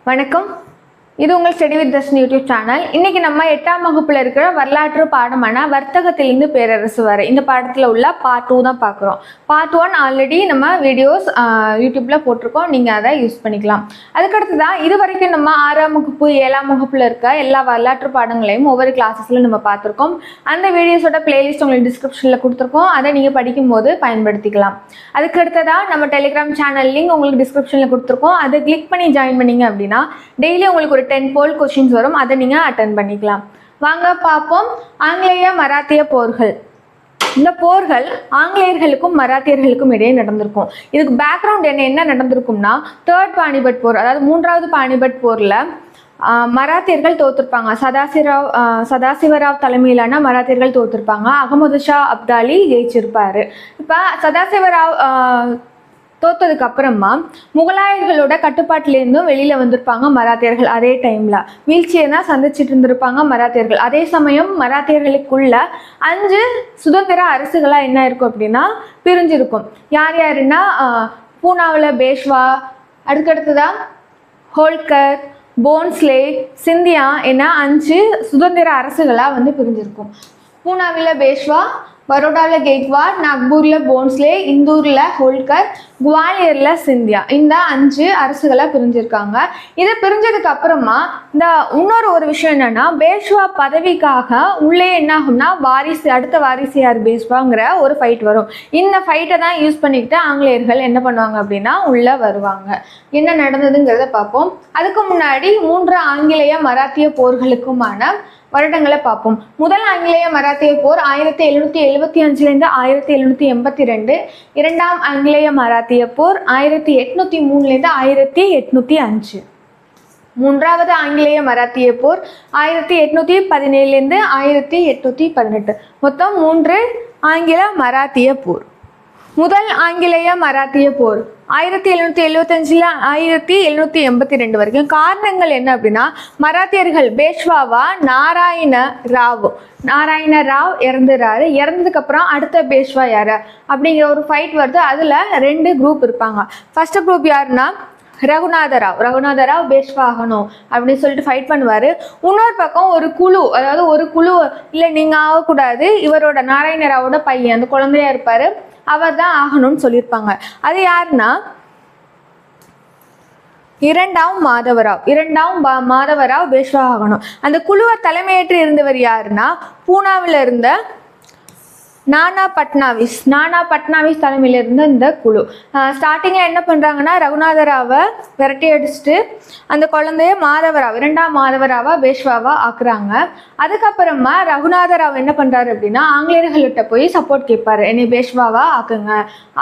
வணக்கம். இது உங்கள் study with Dharshini YouTube channel. இன்னைக்கு நம்ம 8ஆம் வகுப்புல இருக்கிற வரலாற்று பாடமான வர்த்தகத்திலிருந்து பேரரசு வரை இந்த பாடத்துல உள்ள பார்ட் 2 தான் பார்க்குறோம். பார்ட் 1 ஆல்ரெடி நம்ம வீடியோஸ் யூடியூப்ல போட்டிருக்கோம், நீங்க அதை யூஸ் பண்ணிக்கலாம். அதுக்கடுத்து தான் இது வரைக்கும் நம்ம 6ஆம் வகுப்பு 7ஆம் வகுப்புல இருக்க எல்லா வரலாற்று பாடங்களையும் ஒவ்வொரு கிளாஸஸ்ல நம்ம பார்த்துருக்கோம். அந்த வீடியோஸோட பிளேலிஸ்ட் உங்களுக்கு டிஸ்கிரிப்ஷன்ல கொடுத்துருக்கோம், அதை நீங்க படிக்கும்போது பயன்படுத்திக்கலாம். அதுக்கடுத்ததான் நம்ம டெலிகிராம் சேனல் லிங்க் உங்களுக்கு டிஸ்கிரிப்ஷன்ல கொடுத்துருக்கோம், அதை கிளிக் பண்ணி ஜாயின் பண்ணீங்க அப்படின்னா டெய்லி உங்களுக்கு ஒரு 10 போல் கொஸ்டின்ஸ் வரும், அதை நீங்க அட்டென்ட் பண்ணிக்கலாம். வாங்க பார்ப்போம். ஆங்கிலேய மராத்திய போர்கள். இந்த போர்கள் ஆங்கிலேயர்களுக்கும் மராத்தியர்களுக்கும் இடையே நடந்திருக்கும். இதுக்கு பேக்ரவுண்ட் என்ன நடந்திருக்கும்னா, 3rd பானிபட் போர், அதாவது 3வது பானிபட் போர்ல மராத்தியர்கள் தோத்துருப்பாங்க. சதாசிவராவ் தலைமையிலான மராத்தியர்கள் தோத்துருப்பாங்க. அகமது ஷா அப்தாலி ஜெயிச்சிருப்பாரு. இப்போ சதாசிவராவ் தோத்ததுக்கு அப்புறமா முகலாயர்களோட கட்டுப்பாட்டிலேருந்தும் வெளியில வந்திருப்பாங்க மராத்தியர்கள். அதே டைம்ல வீழ்ச்சியை தான் சந்திச்சுட்டு இருந்திருப்பாங்க மராத்தியர்கள். அதே சமயம் மராத்தியர்களுக்குள்ள 5 சுதந்திர அரசுகளா என்ன இருக்கும் அப்படின்னா பிரிஞ்சிருக்கும். யார் யாருன்னா பூனாவில் பேஷ்வா, அதுக்கடுத்துதான் ஹோல்கர், போன்ஸ்லே, சிந்தியா என 5 சுதந்திர அரசுகளா பிரிஞ்சிருக்கும். பூனாவில் பேஷ்வா, பரோடாவில் கெய்க்வாட், நாக்பூரில் போன்ஸ்லே, இந்தூரில் ஹோல்கர், குவாலியரில் சிந்தியா, இந்த 5 அரசுகளாக பிரிஞ்சிருக்காங்க. இதை பிரிஞ்சதுக்கு அப்புறமா இந்த இன்னொரு விஷயம் என்னன்னா, பேஷ்வா பதவிக்காக உள்ளே என்ன ஆகும்னா அடுத்த வாரிசு யார் பேஷ்வாங்கிற ஒரு ஃபைட் வரும். இந்த ஃபைட்டை தான் யூஸ் பண்ணிக்கிட்டு ஆங்கிலேயர்கள் என்ன பண்ணுவாங்க அப்படின்னா உள்ள வருவாங்க. என்ன நடந்ததுங்கிறத பார்ப்போம். அதுக்கு முன்னாடி 3 ஆங்கிலேய மராத்திய போர்களுக்குமான வருடங்களை பார்ப்போம். முதல் ஆங்கிலேய மராத்திய போர் 1775 1782, 2ஆம் ஆங்கிலேய மராத்திய போர் 1803 1805, 3வது ஆங்கிலேய மராத்திய போர் 1817 1818. மொத்தம் 3 ஆங்கில மராத்திய போர். முதல் ஆங்கிலேய மராத்திய போர் 1775 1782 வரைக்கும். காரணங்கள் என்ன அப்படின்னா, மராத்தியர்கள் பேஷ்வாவா நாராயண ராவ் இறந்துறாரு. இறந்ததுக்கு அப்புறம் அடுத்த பேஷ்வா யாரு அப்படிங்கிற ஒரு ஃபைட் வருது. அதுல 2 குரூப் இருப்பாங்க. ஃபர்ஸ்ட் குரூப் யாருன்னா ரகுநாதராவ் பேஷ்வா ஆகணும் அப்படின்னு சொல்லிட்டு ஃபைட் பண்ணுவாரு. இன்னொரு பக்கம் ஒரு குழு இல்லை நீங்க ஆகக்கூடாது, இவரோட நாராயணராவோட பையன் அந்த குழந்தையா இருப்பாரு, அவர் தான் ஆகணும்னு சொல்லியிருப்பாங்க. அது யாருன்னா 2ஆம் மாதவராவ் பேஷ்வா ஆகணும். அந்த குழுவை தலைமையேற்று இருந்தவர் யாருன்னா பூனாவில் இருந்த நானா பட்னாவிஸ் தலைமையில இருந்த இந்த குழு. ஸ்டார்டிங்ல என்ன பண்றாங்கன்னா, ரகுநாதராவை விரட்டி அடிச்சுட்டு அந்த குழந்தைய 2ஆம் மாதவராவா பேஷ்வாவா ஆக்குறாங்க. அதுக்கப்புறமா ரகுநாதராவ் என்ன பண்றாரு அப்படின்னா ஆங்கிலேயர்கள்கிட்ட போய் சப்போர்ட் கேட்பாரு, என்னை பேஷ்வாவா ஆக்குங்க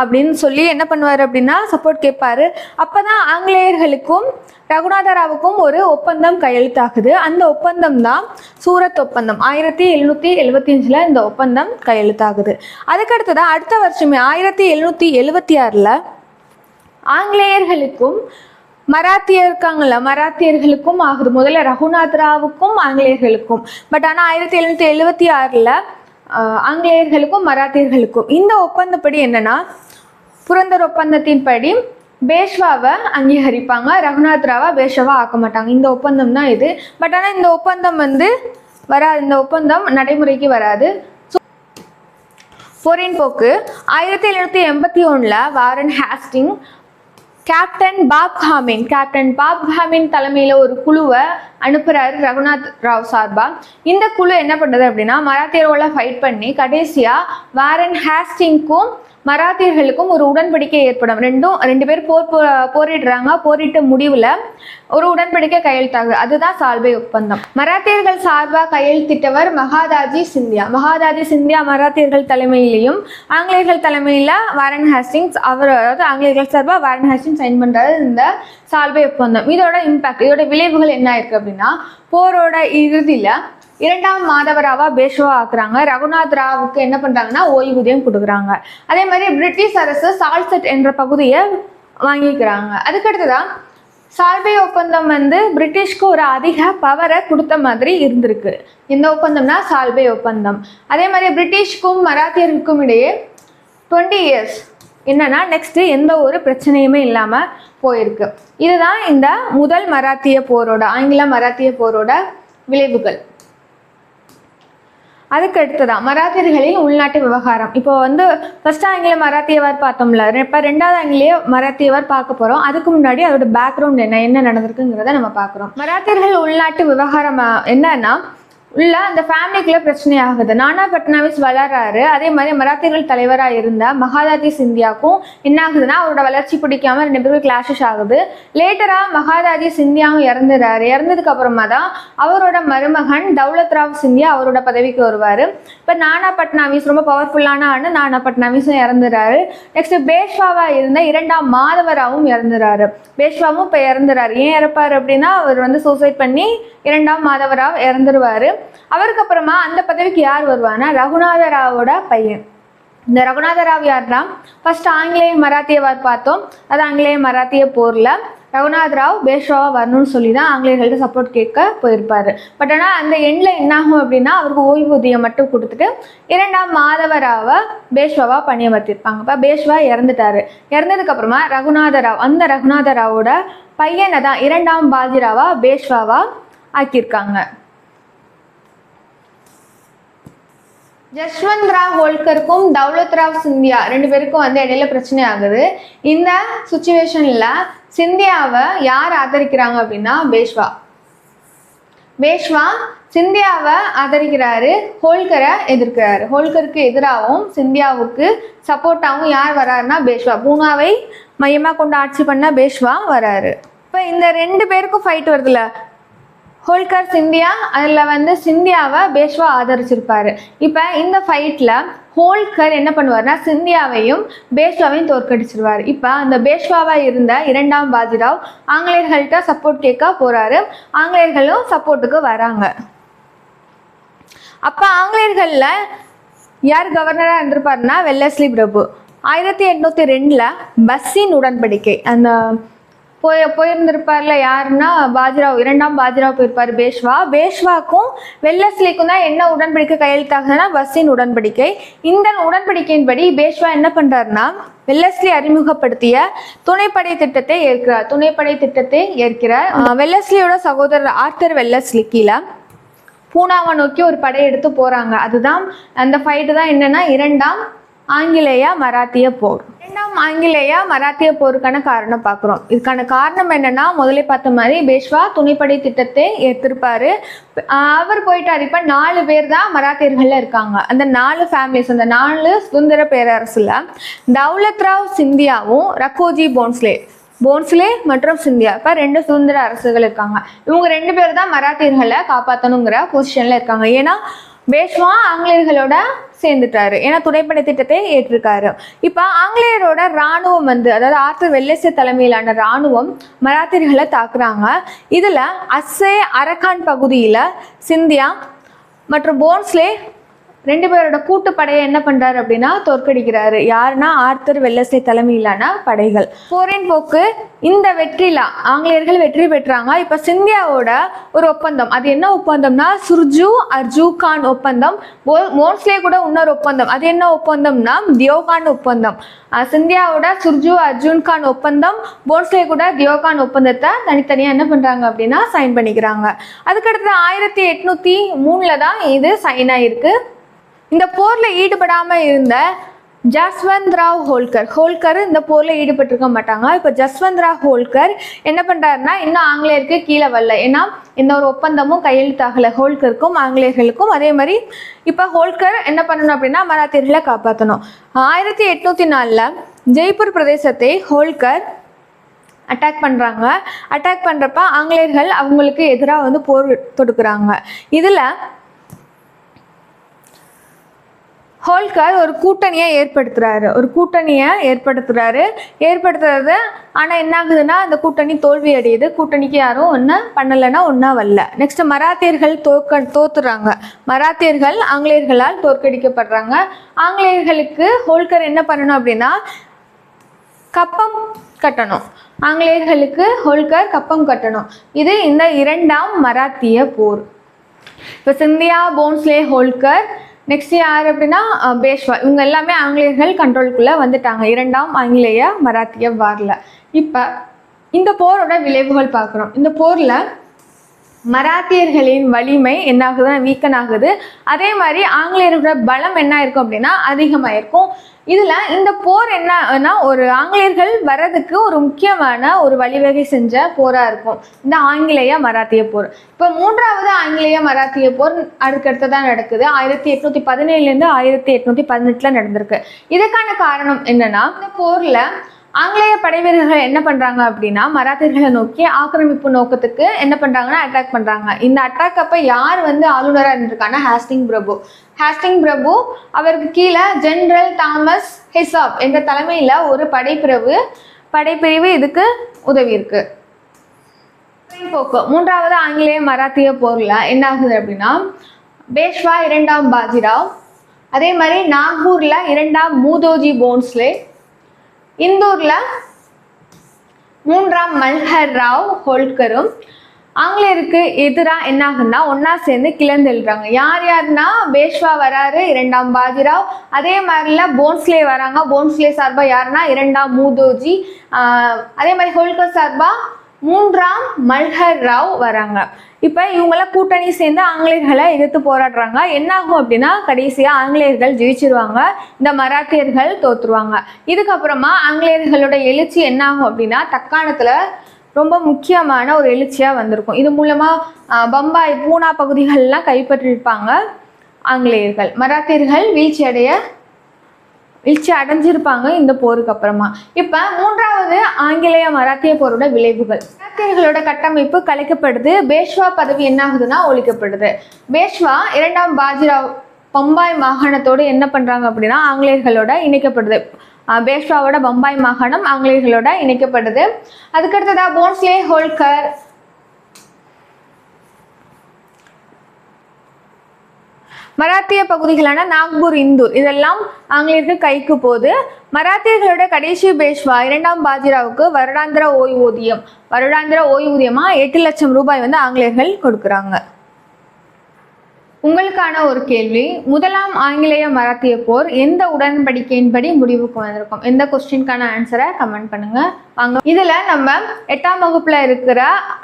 அப்படின்னு சொல்லி என்ன பண்ணுவாரு அப்படின்னா சப்போர்ட் கேட்பாரு. அப்பதான் ஆங்கிலேயர்களுக்கும் ரகுநாதராவுக்கும் ஒரு ஒப்பந்தம் கையெழுத்தாகுது. அந்த ஒப்பந்தம் தான் சூரத் ஒப்பந்தம். 1775 இந்த ஒப்பந்தம் கையெழுத்தாகுது. அதுக்கடுத்துதான் அடுத்த வருஷமே 1776 ஆங்கிலேயர்களுக்கும் மராத்தியர்களுக்கும் ஆகுது. முதல்ல ரகுநாதராவுக்கும் ஆங்கிலேயர்களுக்கும். பட் ஆனால் 1776 ஆங்கிலேயர்களுக்கும் மராத்தியர்களுக்கும். இந்த ஒப்பந்தப்படி என்னன்னா, புரந்தர் ஒப்பந்தத்தின்படி பேஷ்வாவை அங்கீகரிப்பாங்க, ரகுநாதராவை பேஷ்வா ஆக்க மாட்டாங்க. இந்த ஒப்பந்தம் தான் இது. பட் ஆனால் இந்த ஒப்பந்தம் வராது, இந்த ஒப்பந்தம் நடைமுறைக்கு வராது. போரின் போக்கு 1781 வாரன் ஹேஸ்டிங் கேப்டன் பாப் ஹாமின் தலைமையில ஒரு குழுவை அனுப்புறாரு ரகுநாத் ராவ் சார்பா. இந்த குழு என்ன பண்றது அப்படின்னா மராத்தியரோட ஃபைட் பண்ணி கடைசியா வாரன் ஹேஸ்டிங்க்கும் மராத்தியர்களுக்கும் ஒரு உடன்படிக்கை ஏற்படும். 2 பேர் போரிடுறாங்க. போரிட்ட முடிவுல ஒரு உடன்படிக்கை கையெழுத்தாகுது. அதுதான் சால்பை ஒப்பந்தம். மராத்தியர்கள் சார்பா கையெழுத்திட்டவர் மகாதாஜி சிந்தியா மராத்தியர்கள் தலைமையிலையும் ஆங்கிலேயர்கள் தலைமையில வாரன் ஹேஸ்டிங்ஸ், அதாவது ஆங்கிலேயர்கள் சார்பா வாரன் ஹேஸ்டிங்ஸ் சைன் பண்றாரு இந்த சால்பை ஒப்பந்தம். இதோட இம்பாக்ட், இதோட விளைவுகள் என்ன இருக்கு அப்படின்னா, போரோட இறுதியில 2ஆம் மாதவராவா பேஷ்வா ஆக்குறாங்க. ரகுநாத் ராவுக்கு என்ன பண்றாங்கன்னா ஓய்வூதியம் கொடுக்குறாங்க. அதே மாதிரி பிரிட்டிஷ் அரசு சால்செட் என்ற பகுதியை வாங்கிக்கிறாங்க. அதுக்கடுத்துதான் சால்பை ஒப்பந்தம் பிரிட்டிஷ்க்கு ஒரு அதிக பவரை கொடுத்த மாதிரி இருந்திருக்கு. இந்த ஒப்பந்தம்னா சால்பை ஒப்பந்தம். அதே மாதிரி பிரிட்டிஷ்க்கும் மராத்தியர்களுக்கும் இடையே 20 years என்னன்னா நெக்ஸ்ட் எந்த ஒரு பிரச்சனையுமே இல்லாம போயிருக்கு. இதுதான் இந்த முதல் மராத்திய போரோட, ஆங்கில மராத்திய போரோட விளைவுகள். அதுக்கு அடுத்ததான் மராத்தியர்களின் உள்நாட்டு விவகாரம். இப்போ வந்து ஃபர்ஸ்ட் ஆங்கில மராத்தியவார் பார்த்தோம்ல, இப்போ ரெண்டாவது ஆங்கிலேய மராத்தியவார் பார்க்க போறோம். அதுக்கு முன்னாடி அதோட பேக்ரவுண்ட் என்ன நடந்திருக்குங்கிறத நம்ம பார்க்குறோம். மராத்தியர்கள் உள்நாட்டு விவகாரம் என்னன்னா, உள்ள அந்த ஃபேமிலிக்குள்ள பிரச்சனை ஆகுது. நானா பட்னாவிஸ் வளர்றாரு. அதே மாதிரி மராத்தியர்கள் தலைவராக இருந்த மகாதாஜி சிந்தியாவுக்கும் என்ன ஆகுதுன்னா, அவரோட வளர்ச்சி பிடிக்காம 2 பேரும் கிளாஷஸ் ஆகுது. லேட்டரா மகாதாஜி சிந்தியாவும் இறந்துறாரு. இறந்ததுக்கு அப்புறமா தான் அவரோட மருமகன் தௌலத் ராவ் சிந்தியா அவரோட பதவிக்கு வருவார். இப்போ நானா பட்னாவிஸ் ரொம்ப பவர்ஃபுல்லான ஆண்டு நானா பட்னாவிஸும் இறந்துறாரு. நெக்ஸ்ட் பேஷ்வாவா இருந்த 2ஆம் மாதவராவும் இறந்துறாரு. பேஷ்வாவும் இப்போ இறந்துறாரு. ஏன் இறப்பாரு அப்படின்னா, அவர் வந்து சூசைட் பண்ணி 2ஆம் மாதவராவ் இறந்துருவாரு. அவருக்கு அப்புறமா அந்த பதவிக்கு யார் வருவானா, ரகுநாத ராவோட பையன். இந்த ரகுநாத ராவ் யார்னா, ஃபர்ஸ்ட் ஆங்கிலேய மராத்தியவார் பார்த்தோம். அது ஆங்கிலேய மராத்திய போர்ல ரகுநாத் ராவ் பேஷ்வாவா வரணும்னு சொல்லி தான் ஆங்கிலேயர்கள்ட்ட சப்போர்ட் கேட்க போயிருப்பாரு. பட் ஆனால் அந்த எண்ணில் என்னாகும் அப்படின்னா, அவருக்கு ஓய்வூதியம் மட்டும் கொடுத்துட்டு 2ஆம் மாதவராவை பேஷ்வாவா பணியமர்த்திருப்பாங்க. இப்போ பேஷ்வா இறந்துட்டாரு. இறந்ததுக்கு அப்புறமா ரகுநாத ராவ், அந்த ரகுநாத ராவோட பையனை தான் 2ஆம் பாஜிராவா பேஷ்வாவா ஆக்கியிருக்காங்க. ஜஸ்வந்த் ராவ் ஹோல்கருக்கும் தௌலத் ராவ் சிந்தியா 2 பேருக்கும் வந்து இடையில பிரச்சனை ஆகுது. இந்த சுச்சுவேஷன்ல சிந்தியாவை யார் ஆதரிக்கிறாங்க அப்படின்னா, பேஷ்வா சிந்தியாவை ஆதரிக்கிறாரு, ஹோல்கரை எதிர்க்கிறாரு. ஹோல்கருக்கு எதிராகவும் சிந்தியாவுக்கு சப்போர்ட்டாகவும் யார் வராருன்னா பேஷ்வா. பூனாவை மையமாக கொண்டு ஆட்சி பண்ண பேஷ்வா வராரு. இப்போ இந்த 2 பேருக்கும் ஃபைட் வருதுல, ஹோல்கர் சிந்தியா, அதில் வந்து சிந்தியாவை பேஷ்வா ஆதரிச்சிருப்பாரு. இப்போ இந்த ஃபைட்டில் ஹோல்கர் என்ன பண்ணுவார்னா, சிந்தியாவையும் பேஷ்வாவையும் தோற்கடிச்சிருவார். இப்போ அந்த பேஷ்வாவாக இருந்த 2ஆம் பாஜிராவ் ஆங்கிலேயர்கள்ட்ட சப்போர்ட் கேட்க போகிறாரு. ஆங்கிலேயர்களும் சப்போர்ட்டுக்கு வராங்க. அப்போ ஆங்கிலேயர்களில் யார் கவர்னராக இருந்திருப்பாருன்னா, வெல்லஸ்லி பிரபு. 1802 பஸ்ஸின் உடன்படிக்கை, அந்த போயிருந்திருப்பார்ல யாருன்னா பாஜிராவ், 2ஆம் பாஜிராவ் போயிருப்பார். பேஷ்வாக்கும் வெல்லஸ்லிக்கும் தான் என்ன உடன்படிக்கை கையெழுத்தாகுதுன்னா, பஸ்ஸின் உடன்படிக்கை. இந்த உடன்படிக்கையின்படி பேஷ்வா என்ன பண்றாருன்னா, வெல்லஸ்லி அறிமுகப்படுத்திய துணைப்படை திட்டத்தை ஏற்கிறார். வெல்லஸ்லியோட சகோதரர் ஆர்தர் வெல்லஸ்லி கீழே பூனாவை நோக்கி ஒரு படை எடுத்து போறாங்க. அதுதான் அந்த ஃபைட்டு தான் என்னன்னா, 2ஆம் ஆங்கிலேய மராத்திய போர். 2ஆம் ஆங்கிலேய மராத்திய போருக்கான காரணம் பார்க்குறோம். இதுக்கான காரணம் என்னன்னா, முதலே பார்த்த மாதிரி பேஷ்வா துணைப்படை திட்டத்தை ஏற்றிருப்பாரு. அவர் போயிட்டார். இப்போ 4 பேர் தான் மராத்தியர்கள்ல இருக்காங்க. அந்த 4 ஃபேமிலிஸ், அந்த 4 சுதந்திர பேரரசுல தௌலத் ராவ் சிந்தியாவும் ரக்கோஜி போன்ஸ்லே மற்றும் சிந்தியா, இப்போ 2 சுதந்திர அரசுகள் இருக்காங்க. இவங்க 2 பேர் தான் மராத்தியர்களை காப்பாற்றணுங்கிற பொசிஷன்ல இருக்காங்க. ஏன்னா பேஷ்வா ஆங்கிலேயர்களோட சேர்ந்துட்டாரு, ஏன்னா துணைப்படை திட்டத்தை ஏற்றிருக்காரு. இப்போ ஆங்கிலேயரோட இராணுவம் வந்து, அதாவது ஆர்தர் வெல்லஸ்லி தலைமையிலான இராணுவம் மராத்தியர்களை தாக்குறாங்க. இதில் அஸ்ஸே அரக்கான் பகுதியில் சிந்தியா மற்றும் போன்ஸ்லே 2 பேரோட கூட்டுப்படையை என்ன பண்றாரு அப்படின்னா தோற்கடிக்கிறாரு. யாருன்னா ஆர்தர் வெல்லஸ்லி தலைமையிலான படைகள். போரின் போக்கு இந்த வெற்றில ஆங்கிலேயர்கள் வெற்றி பெற்றாங்க. இப்ப சிந்தியாவோட ஒரு ஒப்பந்தம், அது என்ன ஒப்பந்தம்னா சுர்ஜு அர்ஜூகான் ஒப்பந்தம். போன்ஸ்லே கூட இன்னொரு ஒப்பந்தம், அது என்ன ஒப்பந்தம்னா தியோகான் ஒப்பந்தம். சிந்தியாவோட சுர்ஜு அர்ஜுன் கான் ஒப்பந்தம், போன்ஸ்லே கூட தியோகான் ஒப்பந்தத்தை தனித்தனியாக என்ன பண்ணுறாங்க அப்படின்னா சைன் பண்ணிக்கிறாங்க. அதுக்கடுத்து 1803 தான் இது சைன் ஆயிருக்கு. இந்த போரில் ஈடுபடாமல் இருந்த ஜஸ்வந்த் ராவ் ஹோல்கர் இந்த போரில் ஈடுபட்டிருக்க மாட்டாங்க. இப்போ ஜஸ்வந்த் ராவ் ஹோல்கர் என்ன பண்ணுறாருன்னா, இன்னும் ஆங்கிலேயருக்கு கீழே வரல, ஏன்னா எந்த ஒரு ஒப்பந்தமும் கையெழுத்தாகலை ஹோல்கருக்கும் ஆங்கிலேயர்களுக்கும். அதே மாதிரி இப்போ ஹோல்கர் என்ன பண்ணணும் அப்படின்னா மராத்தியர்களை காப்பாற்றணும். 1804 ஜெய்ப்பூர் பிரதேசத்தை ஹோல்கர் அட்டாக் பண்ணுறாங்க. அட்டாக் பண்ணுறப்ப ஆங்கிலேயர்கள் அவங்களுக்கு எதிராக வந்து போர் தொடுக்குறாங்க. இதில் ஹோல்கர் ஒரு கூட்டணியை ஏற்படுத்துறாரு. ஆனால் என்ன ஆகுதுன்னா, அந்த கூட்டணி தோல்வி அடையுது. கூட்டணிக்கு யாரும் ஒன்றும் பண்ணலைன்னா ஒன்றா வரல. நெக்ஸ்ட் மராத்தியர்கள் தோத்துறாங்க. மராத்தியர்கள் ஆங்கிலேயர்களால் தோற்கடிக்கப்படுறாங்க. ஆங்கிலேயர்களுக்கு ஹோல்கர் என்ன பண்ணணும் அப்படின்னா கப்பம் கட்டணும். ஆங்கிலேயர்களுக்கு ஹோல்கர் கப்பம் கட்டணும். இது இந்த 2ஆம் மராத்திய போர். இப்போ சிந்தியா, போன்ஸ்லே, ஹோல்கர் நெக்ஸ்ட் யார் அப்படின்னா பேஷ்வா. இவங்க எல்லாமே ஆங்கிலேயர்கள் கண்ட்ரோலுக்குள்ளே வந்துட்டாங்க இரண்டாம் ஆங்கிலேய மராத்திய வாரில். இப்போ இந்த போரோட விளைவுகள் பார்க்குறோம். இந்த போரில் மராத்தியர்களின் வலிமை என்ன ஆகுதுன்னா வீக்கன் ஆகுது. அதே மாதிரி ஆங்கிலேயர்களோட பலம் என்ன இருக்கும் அப்படின்னா அதிகமாக இருக்கும். இதில் இந்த போர் என்னன்னா ஒரு ஆங்கிலேயர்கள் வர்றதுக்கு ஒரு முக்கியமான ஒரு வழிவகை செஞ்ச போராக இருக்கும் இந்த ஆங்கிலேய மராத்திய போர். இப்போ மூன்றாவது ஆங்கிலேய மராத்திய போர் அடுத்தடுத்ததான் நடக்குது. 1817 1818 நடந்திருக்கு. இதுக்கான காரணம் என்னன்னா இந்த போரில் ஆங்கிலேய படைவீரர்கள் என்ன பண்றாங்க அப்படின்னா மராத்தியர்களை நோக்கி ஆக்கிரமிப்பு நோக்கத்துக்கு என்ன பண்றாங்கன்னா அட்டாக் பண்றாங்க. இந்த அட்டாக் அப்ப யார் ஆளுநராக இருந்திருக்காங்கன்னா ஹேஸ்டிங் பிரபு அவருக்கு கீழே ஜெனரல் தாமஸ் ஹிசாப் என்ற தலைமையில ஒரு படைப்பிரிவு இதுக்கு உதவி இருக்கு. போக்கு மூன்றாவது ஆங்கிலேய மராத்திய போர்ல என்ன ஆகுது அப்படின்னா பேஷ்வா இரண்டாம் பாஜிராவ், அதே மாதிரி நாக்பூர்ல இரண்டாம் மூதோஜி போன்ஸ்லே, இந்தூர்ல மூன்றாம் மல்ஹர் ராவ் ஹோல்கரும் ஆங்கிலேயருக்கு எதிராக என்ன ஆகுதுன்னா ஒன்னா சேர்ந்து கிளர்ந்தெழுறாங்க. யாருன்னா பேஷ்வா வராரு, இரண்டாம் பாஜிராவ், அதே மாதிரில போன்ஸ்லே வராங்க. போன்ஸ்லே சார்பா யாருன்னா இரண்டாம் மூதோஜி, அதே மாதிரி ஹோல்கர் சார்பா மூன்றாம் மல்ஹர் ராவ் வராங்க. இப்போ இவங்களாம் கூட்டணி சேர்ந்து ஆங்கிலேயர்களை எதிர்த்து போராடுறாங்க. என்ன ஆகும் அப்படின்னா கடைசியாக ஆங்கிலேயர்கள் ஜெயிச்சிருவாங்க, இந்த மராத்தியர்கள் தோற்றுருவாங்க. இதுக்கப்புறமா ஆங்கிலேயர்களோட எழுச்சி என்ன ஆகும் அப்படின்னா தக்காணத்தில் ரொம்ப முக்கியமான ஒரு எழுச்சியாக வந்திருக்கும். இது மூலமாக பம்பாய் பூனா பகுதிகளெலாம் கைப்பற்றிருப்பாங்க ஆங்கிலேயர்கள். மராத்தியர்கள் வீழ்ச்சி அடைஞ்சிருப்பாங்க இந்த போருக்கு அப்புறமா. இப்போ மூன்றாவது ஆங்கிலேய மராத்திய போரோட விளைவுகள். மராத்தியர்களோட கட்டமைப்பு கலைக்கப்படுது. பேஷ்வா பதவி என்ன ஆகுதுன்னா ஒழிக்கப்படுது. பேஷ்வா இரண்டாம் பாஜிராவ் பம்பாய் மாகாணத்தோடு என்ன பண்றாங்க அப்படின்னா ஆங்கிலேயர்களோட இணைக்கப்படுது. பேஷ்வாவோட பம்பாய் மாகாணம் ஆங்கிலேயர்களோட இணைக்கப்படுது. அதுக்கடுத்ததா போன்ஸ்லே ஹோல்கர், மராத்திய பகுதிகளான நாக்பூர், இந்தூர் இதெல்லாம் ஆங்கிலேயர்கள் கைக்கு போகுது. மராத்தியர்களோட கடைசி பேஷ்வா இரண்டாம் பாஜிராவுக்கு வருடாந்திர ஓய்வூதியமா 8 லட்சம் ரூபாய் ஆங்கிலேயர்கள் கொடுக்குறாங்க. உங்களுக்கான ஒரு கேள்வி, முதலாம் ஆங்கிலேய மராத்திய போர் எந்த உடன்படிக்கையின்படி முடிவுக்கு வந்திருக்கும்? எந்த கொஸ்டினுக்கான ஆன்சரை கமெண்ட் பண்ணுங்க. வாங்க, இதுல நம்ம 8ஆம் வகுப்புல இருக்கிற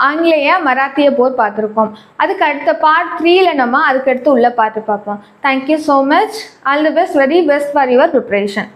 ஆங்கிலேய மராத்திய போர் பார்த்துருக்கோம். அதுக்கு அடுத்த பார்ட் 3ல நம்ம அதுக்கு அடுத்து உள்ள பார்த்து பார்ப்போம். Thank you so much. All the best, very best for your preparation.